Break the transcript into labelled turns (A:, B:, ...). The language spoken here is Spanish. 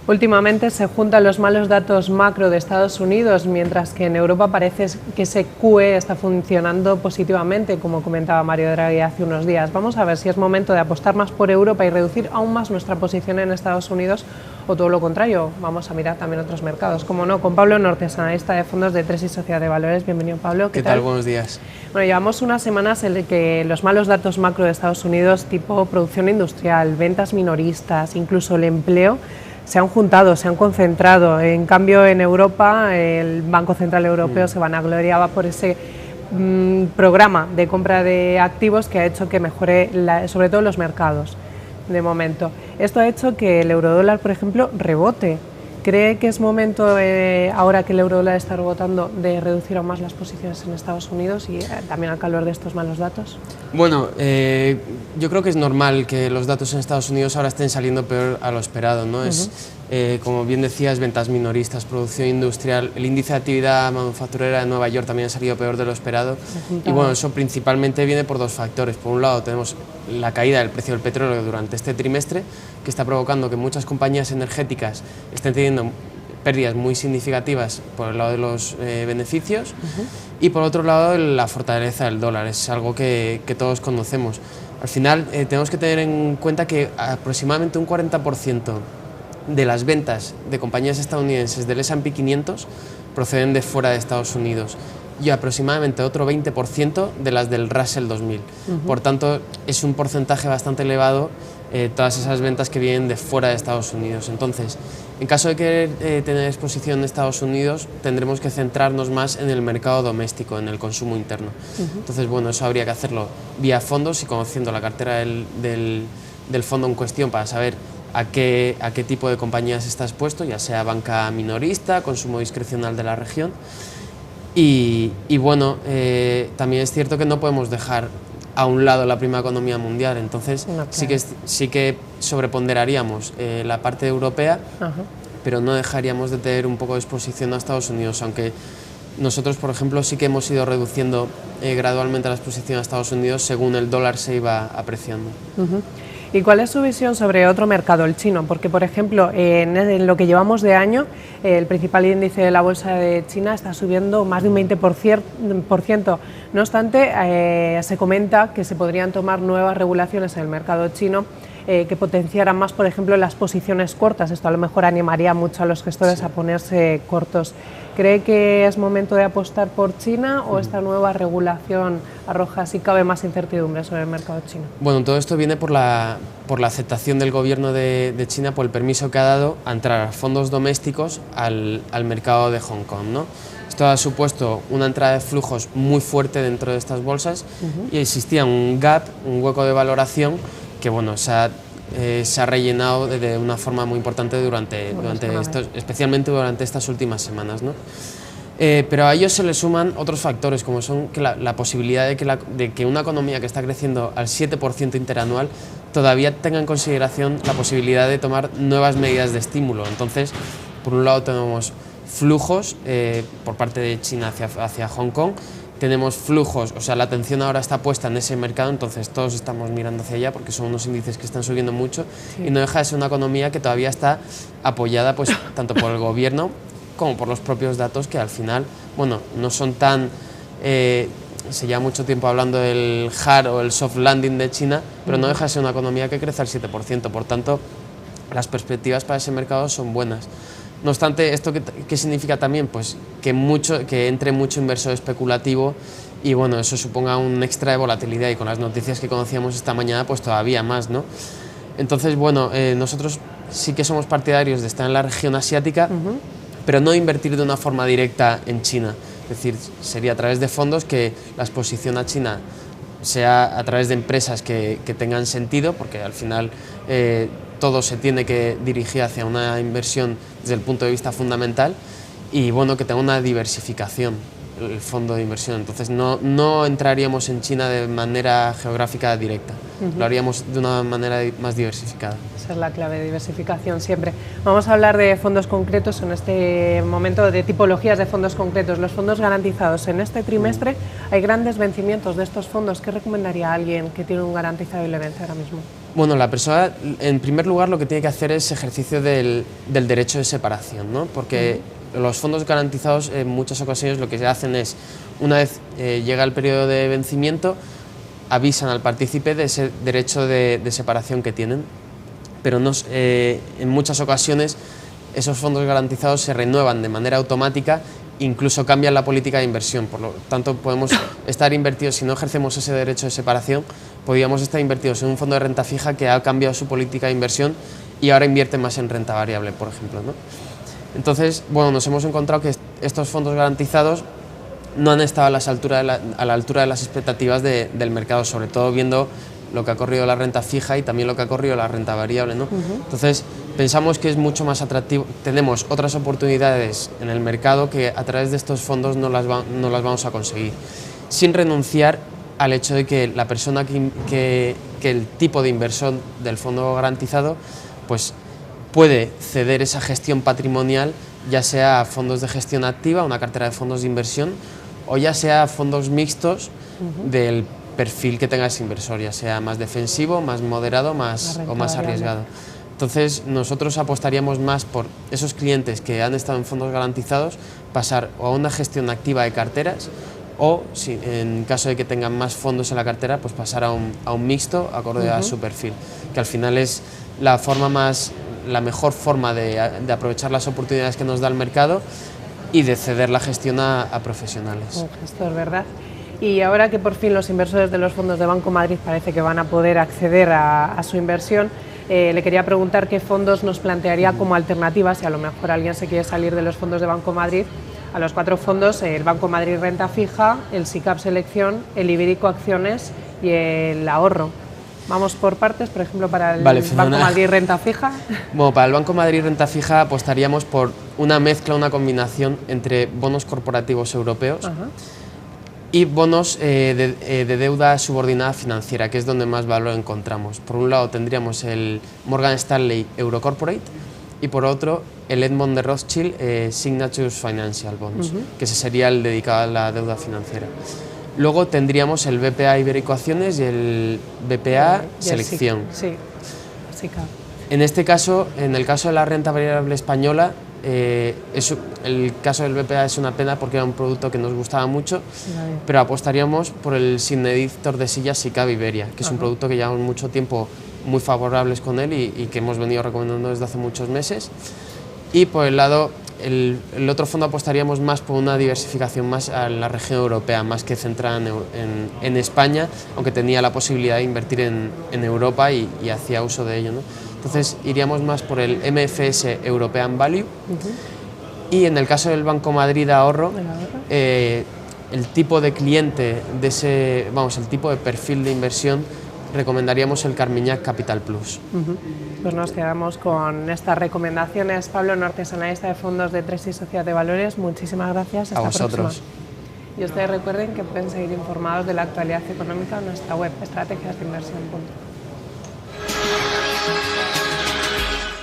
A: Últimamente se juntan los malos datos macro de Estados Unidos, mientras que en Europa parece que ese QE está funcionando positivamente, como comentaba Mario Draghi hace unos días. Vamos a ver si es momento de apostar más por Europa y reducir aún más nuestra posición en Estados Unidos, o todo lo contrario, vamos a mirar también otros mercados. Como no, con Pablo Nortes, analista de fondos de Tres y Sociedad de Valores. Bienvenido, Pablo.
B: ¿Qué tal? Buenos días.
A: Bueno, llevamos unas semanas en las que los malos datos macro de Estados Unidos, tipo producción industrial, ventas minoristas, incluso el empleo, se han juntado, se han concentrado. En cambio, en Europa, el Banco Central Europeo se vanagloriaba por ese programa de compra de activos que ha hecho que mejore, sobre todo los mercados, de momento. Esto ha hecho que el eurodólar, por ejemplo, rebote. ¿Cree que es momento, ahora que el eurodólar está rebotando, de reducir aún más las posiciones en Estados Unidos y también al calor de estos malos datos?
B: Bueno, yo creo que es normal que los datos en Estados Unidos ahora estén saliendo peor a lo esperado, ¿no? Como bien decías, ventas minoristas, producción industrial, el índice de actividad manufacturera de Nueva York también ha salido peor de lo esperado. Y bueno, eso principalmente viene por dos factores. Por un lado, tenemos la caída del precio del petróleo durante este trimestre, que está provocando que muchas compañías energéticas estén teniendo pérdidas muy significativas por el lado de los beneficios, y por otro lado la fortaleza del dólar. Es algo que todos conocemos. Al final tenemos que tener en cuenta que aproximadamente un 40% de las ventas de compañías estadounidenses del S&P 500 proceden de fuera de Estados Unidos, y aproximadamente otro 20% de las del Russell 2000. Por tanto, es un porcentaje bastante elevado todas esas ventas que vienen de fuera de Estados Unidos. Entonces, en caso de querer tener exposición en Estados Unidos, tendremos que centrarnos más en el mercado doméstico, en el consumo interno. Entonces, bueno, eso habría que hacerlo vía fondos y conociendo la cartera del fondo en cuestión para saber a qué tipo de compañías está expuesto, ya sea banca minorista, consumo discrecional de la región. Y bueno, también es cierto que no podemos dejar a un lado la primera economía mundial, entonces no, claro, sí que sobreponderaríamos la parte europea, pero no dejaríamos de tener un poco de exposición a Estados Unidos, aunque nosotros, por ejemplo, sí que hemos ido reduciendo gradualmente la exposición a Estados Unidos según el dólar se iba apreciando.
A: ¿Y cuál es su visión sobre otro mercado, el chino? Porque, por ejemplo, en lo que llevamos de año, el principal índice de la bolsa de China está subiendo más de un 20%. No obstante, se comenta que se podrían tomar nuevas regulaciones en el mercado chino que potenciaran más, por ejemplo, las posiciones cortas. Esto a lo mejor animaría mucho a los gestores a ponerse cortos. ¿Cree que es momento de apostar por China o esta nueva regulación arroja, si cabe, más incertidumbre sobre el mercado chino?
B: Bueno, todo esto viene por la aceptación del gobierno de China, por el permiso que ha dado a entrar a fondos domésticos al mercado de Hong Kong, ¿no? Esto ha supuesto una entrada de flujos muy fuerte dentro de estas bolsas y existía un gap, un hueco de valoración que, bueno, se ha rellenado de una forma muy importante especialmente durante estas últimas semanas, ¿no? Pero a ellos se le suman otros factores, como son la posibilidad de que una economía que está creciendo al 7% interanual todavía tenga en consideración la posibilidad de tomar nuevas medidas de estímulo. Entonces, por un lado tenemos flujos por parte de China hacia Hong Kong, tenemos flujos, o sea, la atención ahora está puesta en ese mercado, entonces todos estamos mirando hacia allá porque son unos índices que están subiendo mucho, y no deja de ser una economía que todavía está apoyada pues tanto por el gobierno como por los propios datos, que al final, bueno, no son tan... se lleva mucho tiempo hablando del hard o el soft landing de China, pero no deja de ser una economía que crece al 7%, por tanto, las perspectivas para ese mercado son buenas. No obstante, ¿esto qué significa también? Pues que entre mucho inversor especulativo y, bueno, eso suponga un extra de volatilidad, y con las noticias que conocíamos esta mañana, pues todavía más, ¿no? Entonces, bueno, nosotros sí que somos partidarios de estar en la región asiática, pero no invertir de una forma directa en China. Es decir, sería a través de fondos, que la exposición a China sea a través de empresas que tengan sentido, porque al final todo se tiene que dirigir hacia una inversión desde el punto de vista fundamental, y, bueno, que tenga una diversificación el fondo de inversión. Entonces no entraríamos en China de manera geográfica directa, lo haríamos de una manera más diversificada.
A: Esa es la clave, de diversificación siempre. Vamos a hablar de fondos concretos en este momento, de tipologías de fondos concretos. Los fondos garantizados. En este trimestre hay grandes vencimientos de estos fondos. ¿Qué recomendaría a alguien que tiene un garantizado y le vence ahora mismo?
B: Bueno, la persona, en primer lugar, lo que tiene que hacer es ejercicio del derecho de separación, ¿no? Porque los fondos garantizados en muchas ocasiones lo que se hacen es, una vez llega el periodo de vencimiento, avisan al partícipe de ese derecho de separación que tienen, pero en muchas ocasiones esos fondos garantizados se renuevan de manera automática, incluso cambian la política de inversión, por lo tanto podemos estar invertidos, si no ejercemos ese derecho de separación, podríamos estar invertidos en un fondo de renta fija que ha cambiado su política de inversión y ahora invierte más en renta variable, por ejemplo, ¿no? Entonces, bueno, nos hemos encontrado que estos fondos garantizados no han estado a la altura de las expectativas del mercado, sobre todo viendo lo que ha corrido la renta fija y también lo que ha corrido la renta variable, ¿no? Entonces, pensamos que es mucho más atractivo, tenemos otras oportunidades en el mercado que a través de estos fondos no las vamos a conseguir, sin renunciar al hecho de que la persona que el tipo de inversión del fondo garantizado pues puede ceder esa gestión patrimonial, ya sea a fondos de gestión activa, una cartera de fondos de inversión, o ya sea a fondos mixtos del perfil que tenga ese inversor, ya sea más defensivo, más moderado o más arriesgado. Entonces nosotros apostaríamos más por esos clientes que han estado en fondos garantizados, pasar o a una gestión activa de carteras, o si en caso de que tengan más fondos en la cartera, pues pasar a un mixto acorde a su perfil, que al final es la mejor forma de aprovechar las oportunidades que nos da el mercado y de ceder la gestión a profesionales.
A: Esto es verdad. Y ahora que por fin los inversores de los fondos de Banco Madrid parece que van a poder acceder a su inversión, le quería preguntar qué fondos nos plantearía como alternativas, si a lo mejor alguien se quiere salir de los fondos de Banco Madrid, a los 4 fondos, el Banco Madrid Renta Fija, el SICAP Selección, el Ibérico Acciones y el Ahorro. Vamos por partes, por ejemplo, para el Banco Madrid Renta Fija.
B: Bueno, para el Banco Madrid Renta Fija apostaríamos por una mezcla, una combinación entre bonos corporativos europeos y bonos de deuda subordinada financiera, que es donde más valor encontramos. Por un lado tendríamos el Morgan Stanley Eurocorporate y por otro el Edmond de Rothschild Signatures Financial Bonds, que ese sería el dedicado a la deuda financiera. Luego tendríamos el BPA Ibérico Acciones y el BPA Selección.
A: Sí.
B: En este caso, en el caso de la renta variable española, el caso del BPA es una pena porque era un producto que nos gustaba mucho, pero apostaríamos por el Signet Tordesillas SICAV Iberia, que es un producto que llevamos mucho tiempo muy favorables con él y que hemos venido recomendando desde hace muchos meses. Y por el lado, el otro fondo apostaríamos más por una diversificación más a la región europea, más que centrada en España, aunque tenía la posibilidad de invertir en Europa y hacía uso de ello, ¿no? Entonces iríamos más por el MFS European Value y en el caso del Banco Madrid Ahorro, el tipo de cliente de el tipo de perfil de inversión, recomendaríamos el Carmignac Capital Plus.
A: Pues nos quedamos con estas recomendaciones. Pablo Nortes, analista de fondos de Tres y Sociedad de Valores, muchísimas gracias.
B: Hasta a vosotros.
A: Próxima. Y ustedes recuerden que pueden seguir informados de la actualidad económica en nuestra web estrategiasdeinversión.com.